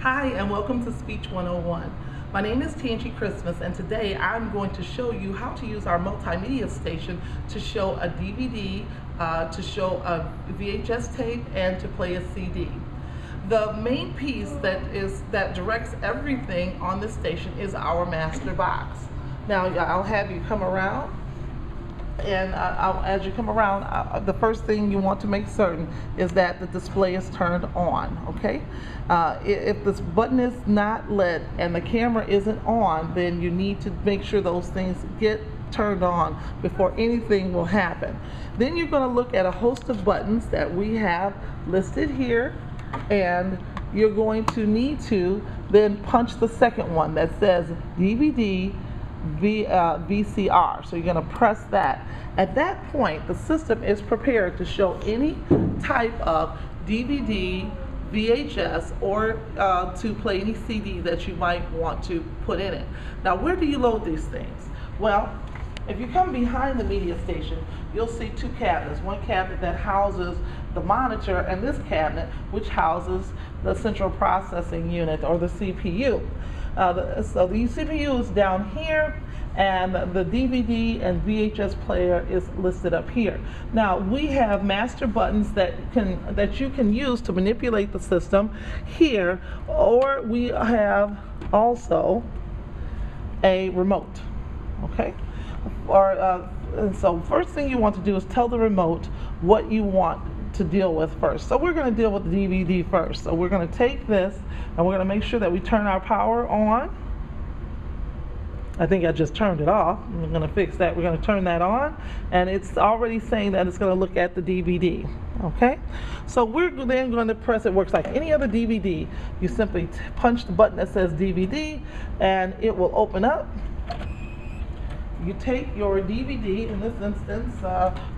Hi, and welcome to Speech 101. My name is Tangie Christmas, and today I'm going to show you how to use our multimedia station to show a DVD, to show a VHS tape, and to play a CD. The main piece that directs everything on this station is our master box. Now, I'll have you come around. And as you come around, the first thing you want to make certain is that the display is turned on, okay? If this button is not lit and the camera isn't on, then you need to make sure those things get turned on before anything will happen. Then you're going to look at a host of buttons that we have listed here, and you're going to need to then punch the second one that says DVD VCR. So you're going to press that. At that point, the system is prepared to show any type of DVD, VHS, or to play any CD that you might want to put in it. Now, where do you load these things? Well, if you come behind the media station, you'll see two cabinets. One cabinet that houses the monitor, and this cabinet which houses the central processing unit, or the CPU. So the CPU is down here, and the DVD and VHS player is listed up here. Now, we have master buttons that you can use to manipulate the system here, or we have also a remote, okay? And so first thing you want to do is tell the remote what you want to deal with first. So we're going to deal with the DVD first. So we're going to take this and we're going to make sure that we turn our power on. I think I just turned it off. We're going to fix that. We're going to turn that on, and it's already saying that it's going to look at the DVD. Okay? So we're then going to press, it works like any other DVD. You simply punch the button that says DVD, and it will open up. You take your DVD, in this instance,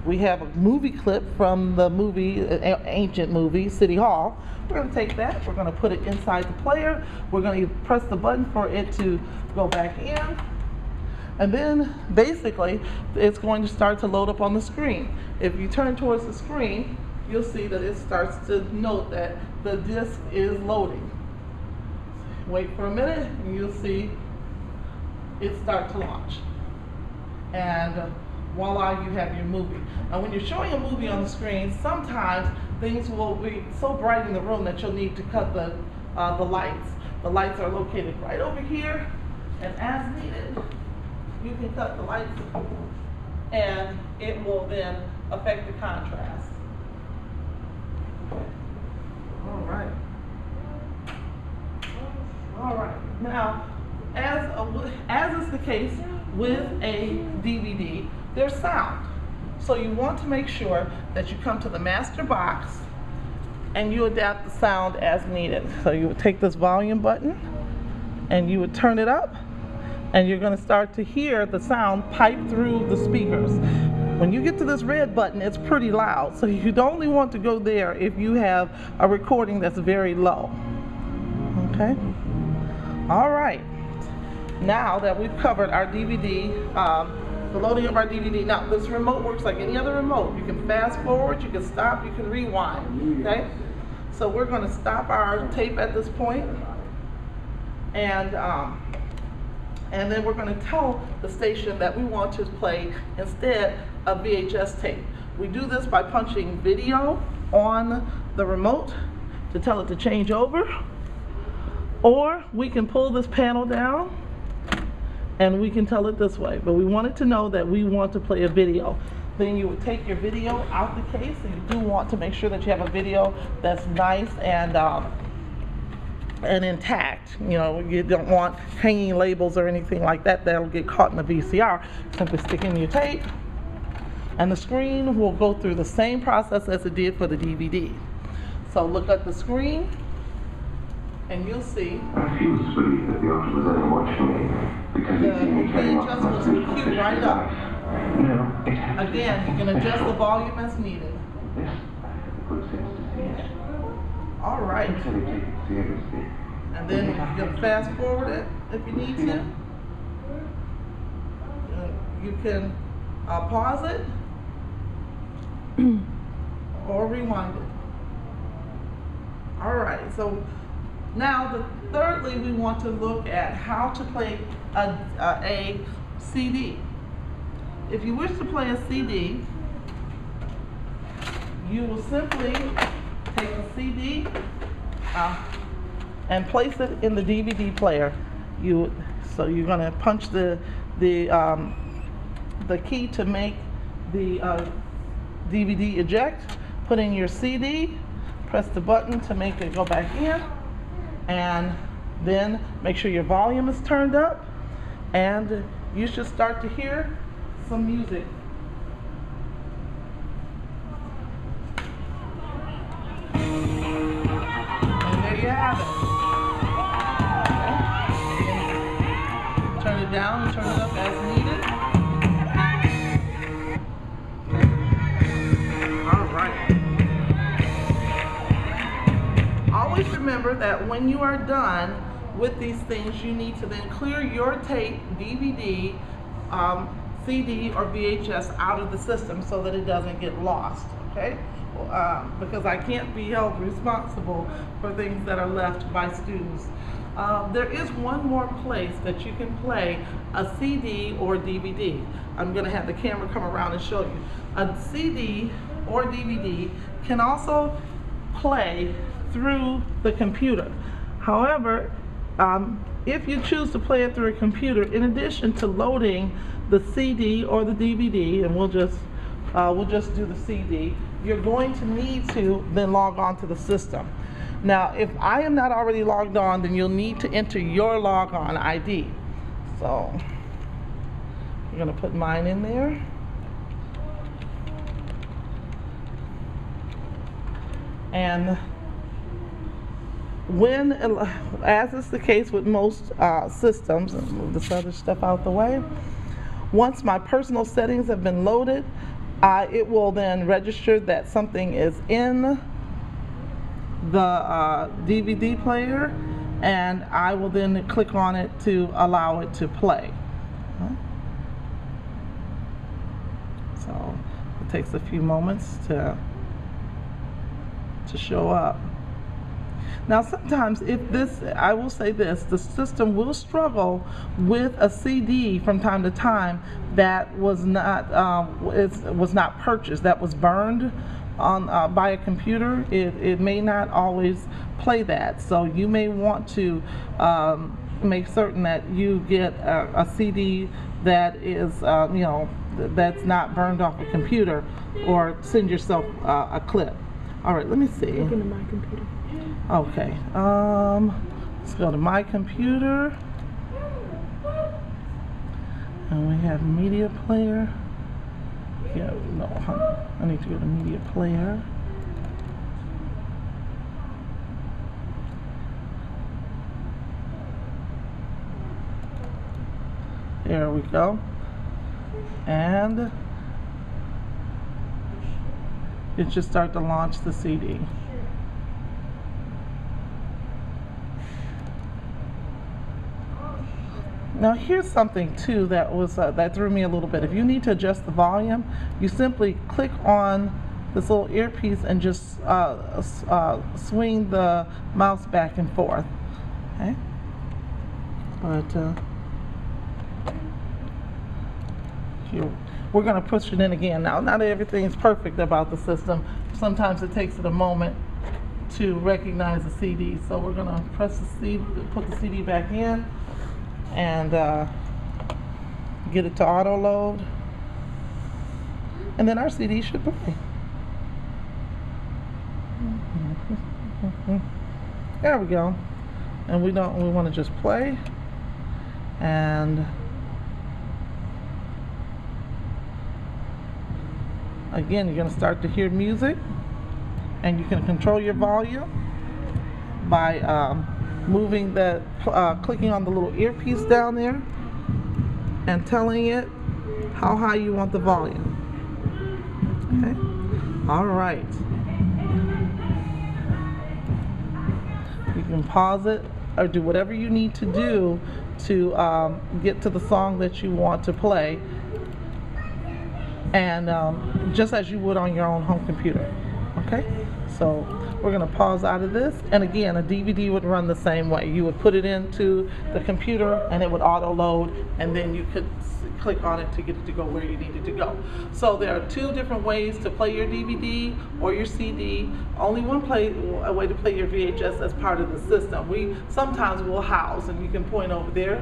we have a movie clip from the movie, ancient movie, City Hall. We're going to take that, we're going to put it inside the player, we're going to press the button for it to go back in, and then basically it's going to start to load up on the screen. If you turn towards the screen, you'll see that it starts to note that the disc is loading. Wait for a minute, and you'll see it start to launch. And voila, you have your movie. Now, when you're showing a movie on the screen, sometimes things will be so bright in the room that you'll need to cut the lights. The lights are located right over here, and as needed, you can cut the lights, and it will then affect the contrast. All right. All right. Now, as is the case with a DVD, there's sound. So you want to make sure that you come to the master box and you adapt the sound as needed. So you would take this volume button and you would turn it up, and you're going to start to hear the sound pipe through the speakers. When you get to this red button, it's pretty loud, so you'd only want to go there if you have a recording that's very low. Okay? All right. Now that we've covered our DVD, the loading of our DVD, now this remote works like any other remote. You can fast forward, you can stop, you can rewind, okay? So we're going to stop our tape at this point, and then we're going to tell the station that we want to play instead a VHS tape. We do this by punching video on the remote to tell it to change over, or we can pull this panel down and we can tell it this way, but we want it to know that we want to play a video. Then you would take your video out the case, and you do want to make sure that you have a video that's nice and intact. You know, you don't want hanging labels or anything like that that'll get caught in the VCR. Simply stick in your tape, and the screen will go through the same process as it did for the DVD. So look at the screen, and you'll see I refuse to believe that the option was ever watched me. Because the VHS will cue right up. No, it happened. Again, you can adjust the volume as needed. This good sense to see it. All right. Until they take it seriously. And then you can fast forward it if you need to. You can pause it or rewind it. All right, so Now, thirdly, we want to look at how to play a CD. If you wish to play a CD, you will simply take a CD and place it in the DVD player. So you're going to punch the key to make the DVD eject. Put in your CD, press the button to make it go back in, and then make sure your volume is turned up, and you should start to hear some music. And there you have it. Okay. Turn it down and turn it up as needed. All right. Always remember that when you are done with these things, you need to then clear your tape, DVD, CD, or VHS out of the system so that it doesn't get lost, okay? Because I can't be held responsible for things that are left by students. There is one more place that you can play a CD or DVD. I'm going to have the camera come around and show you. A CD or DVD can also play through the computer. However, if you choose to play it through a computer, in addition to loading the CD or the DVD, and we'll just do the CD, you're going to need to then log on to the system. Now, if I am not already logged on, then you'll need to enter your logon ID. So you're going to put mine in there. And as is the case with most systems, and move this other stuff out the way, once my personal settings have been loaded, it will then register that something is in the DVD player, and I will then click on it to allow it to play. So it takes a few moments to show up. Now, sometimes I will say this, the system will struggle with a CD from time to time that was not purchased, that was burned on by a computer. It may not always play that, so you may want to make certain that you get a CD that is that's not burned off a computer, or send yourself a clip. All right, let me see. Look into my computer. Okay, let's go to my computer, and we have media player. Yeah, no, I need to go to media player. There we go. And it should start to launch the CD. Now, here's something too that threw me a little bit. If you need to adjust the volume, you simply click on this little earpiece and just swing the mouse back and forth. Okay, but here we're going to push it in again. Now, not everything's perfect about the system. Sometimes it takes it a moment to recognize the CD. So we're going to press the CD, put the CD back in, and get it to auto load, and then our CD should play. There we go. And we want to just play, and again, you're going to start to hear music, and you can control your volume by moving the, clicking on the little earpiece down there and telling it how high you want the volume. Okay, all right. You can pause it or do whatever you need to do to get to the song that you want to play, and just as you would on your own home computer. Okay, so We're going to pause out of this. And again, a DVD would run the same way. You would put it into the computer and it would auto load, and then you could click on it to get it to go where you need it to go. So there are two different ways to play your DVD or your CD. Only a way to play your VHS as part of the system. We sometimes will house, and you can point over there,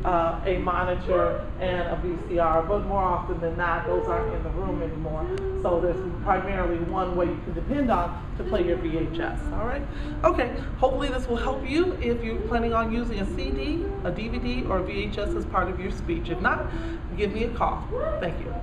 a monitor and a VCR, but more often than not, those aren't in the room anymore. So there's primarily one way you can depend on to play your VHS. All right? Okay, hopefully this will help you if you're planning on using a CD, a DVD, or a VHS as part of your speech. If not, give me a call. Thank you.